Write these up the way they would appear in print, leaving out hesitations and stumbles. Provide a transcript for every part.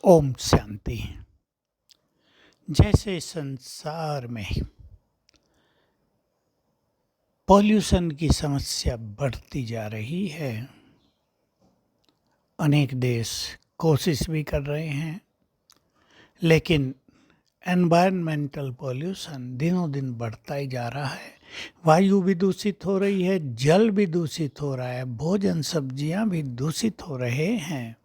ओम शांति। जैसे संसार में पॉल्यूशन की समस्या बढ़ती जा रही है, अनेक देश कोशिश भी कर रहे हैं, लेकिन एनवायरमेंटल पॉल्यूशन दिनों दिन बढ़ता ही जा रहा है। वायु भी दूषित हो रही है, जल भी दूषित हो रहा है, भोजन सब्जियां भी दूषित हो रहे हैं।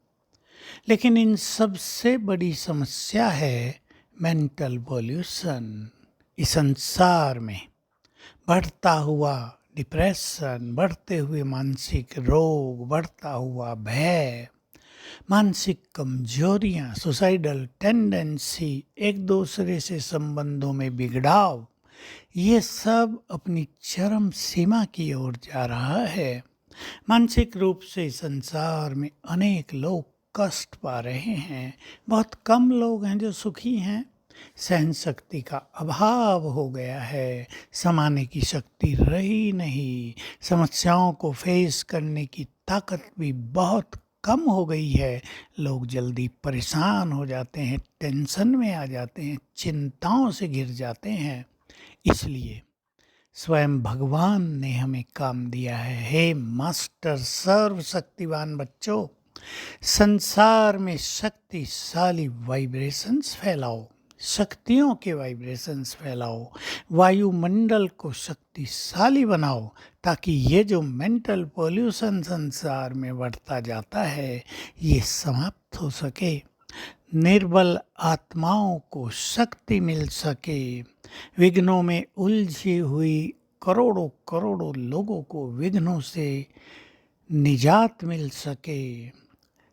लेकिन इन सबसे बड़ी समस्या है मेंटल पॉल्यूशन। इस संसार में बढ़ता हुआ डिप्रेशन, बढ़ते हुए मानसिक रोग, बढ़ता हुआ भय, मानसिक कमजोरियां, सुसाइडल टेंडेंसी, एक दूसरे से संबंधों में बिगड़ाव, ये सब अपनी चरम सीमा की ओर जा रहा है। मानसिक रूप से संसार में अनेक लोग कष्ट पा रहे हैं। बहुत कम लोग हैं जो सुखी हैं। सहन शक्ति का अभाव हो गया है, समाने की शक्ति रही नहीं, समस्याओं को फेस करने की ताकत भी बहुत कम हो गई है। लोग जल्दी परेशान हो जाते हैं, टेंशन में आ जाते हैं, चिंताओं से घिर जाते हैं। इसलिए स्वयं भगवान ने हमें काम दिया है। हे मास्टर सर्वशक्तिवान बच्चों, संसार में शक्तिशाली वाइब्रेशंस फैलाओ, शक्तियों के वाइब्रेशंस फैलाओ, वायुमंडल को शक्तिशाली बनाओ, ताकि ये जो मेंटल पॉल्यूशन संसार में बढ़ता जाता है ये समाप्त हो सके, निर्बल आत्माओं को शक्ति मिल सके, विघ्नों में उलझी हुई करोड़ों करोड़ों लोगों को विघ्नों से निजात मिल सके।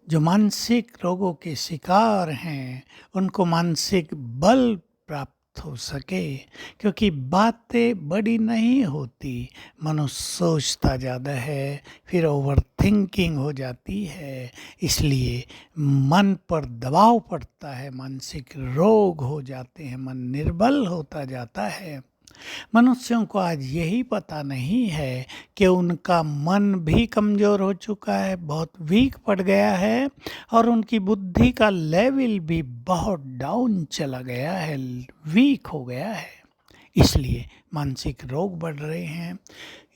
जो मानसिक रोगों के शिकार हैं उनको मानसिक बल प्राप्त हो सके, क्योंकि बातें बड़ी नहीं होती, मनुष्य सोचता ज़्यादा है, फिर ओवर थिंकिंग हो जाती है, इसलिए मन पर दबाव पड़ता है, मानसिक रोग हो जाते हैं, मन निर्बल होता जाता है। मनुष्यों को आज यही पता नहीं है कि उनका मन भी कमज़ोर हो चुका है, बहुत वीक पड़ गया है, और उनकी बुद्धि का लेवल भी बहुत डाउन चला गया है, वीक हो गया है। इसलिए मानसिक रोग बढ़ रहे हैं।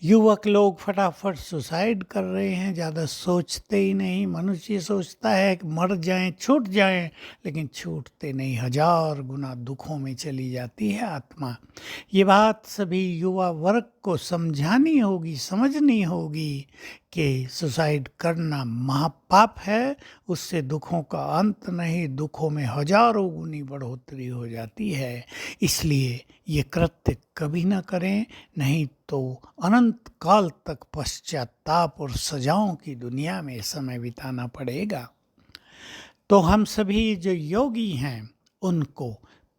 युवक लोग फटाफट सुसाइड कर रहे हैं, ज़्यादा सोचते ही नहीं। मनुष्य सोचता है कि मर जाएं, छूट जाएं, लेकिन छूटते नहीं, हजार गुना दुखों में चली जाती है आत्मा। ये बात सभी युवा वर्ग को समझानी होगी, समझनी होगी कि सुसाइड करना महापाप है, उससे दुखों का अंत नहीं, दुखों में हजारों गुनी बढ़ोतरी हो जाती है। इसलिए ये कृत्य कभी ना करें, नहीं तो अनंत काल तक पश्चाताप और सजाओं की दुनिया में समय बिताना पड़ेगा। तो हम सभी जो योगी हैं उनको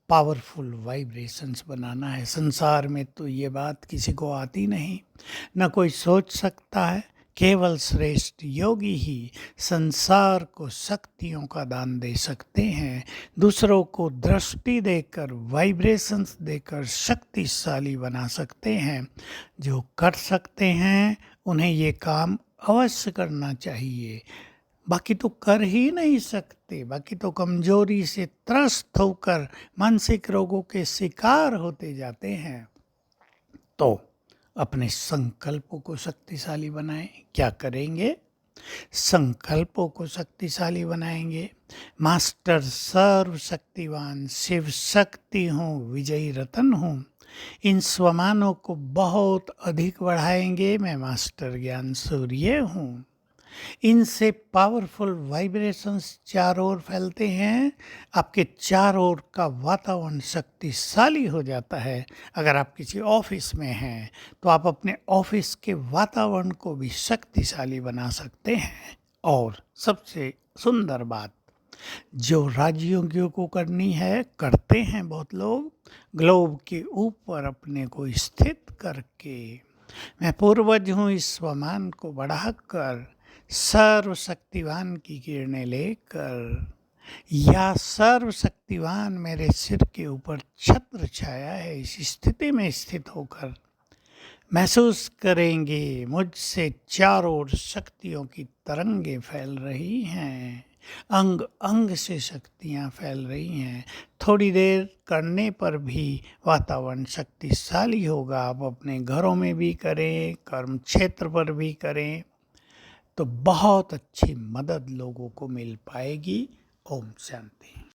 पावरफुल वाइब्रेशंस बनाना है। संसार में तो ये बात किसी को आती नहीं, न कोई सोच सकता है। केवल श्रेष्ठ योगी ही संसार को शक्तियों का दान दे सकते हैं, दूसरों को दृष्टि देकर, वाइब्रेशंस देकर शक्तिशाली बना सकते हैं। जो कर सकते हैं उन्हें ये काम अवश्य करना चाहिए। बाकी तो कर ही नहीं सकते, बाकी तो कमजोरी से त्रस्त होकर मानसिक रोगों के शिकार होते जाते हैं। तो अपने संकल्पों को शक्तिशाली बनाएं। क्या करेंगे? संकल्पों को शक्तिशाली बनाएंगे। मास्टर सर्वशक्तिवान शिव शक्ति हूँ, विजयी रतन हूँ, इन स्वमानों को बहुत अधिक बढ़ाएंगे। मैं मास्टर ज्ञान सूर्य हूँ। इनसे पावरफुल वाइब्रेशंस चारों ओर फैलते हैं, आपके चारों ओर का वातावरण शक्तिशाली हो जाता है। अगर आप किसी ऑफिस में हैं तो आप अपने ऑफिस के वातावरण को भी शक्तिशाली बना सकते हैं। और सबसे सुंदर बात जो राजयोगियों को करनी है, करते हैं बहुत लोग, ग्लोब के ऊपर अपने को स्थित करके, मैं पूर्वज हूँ, इस स्वमान को बढ़ाकर सर्वशक्तिवान की किरणें लेकर, या सर्वशक्तिवान मेरे सिर के ऊपर छत्र छाया है, इस स्थिति में स्थित होकर महसूस करेंगे मुझसे चारों ओर शक्तियों की तरंगे फैल रही हैं, अंग अंग से शक्तियाँ फैल रही हैं। थोड़ी देर करने पर भी वातावरण शक्तिशाली होगा। आप अपने घरों में भी करें, कर्म क्षेत्र पर भी करें, तो बहुत अच्छी मदद लोगों को मिल पाएगी। ओम शांति।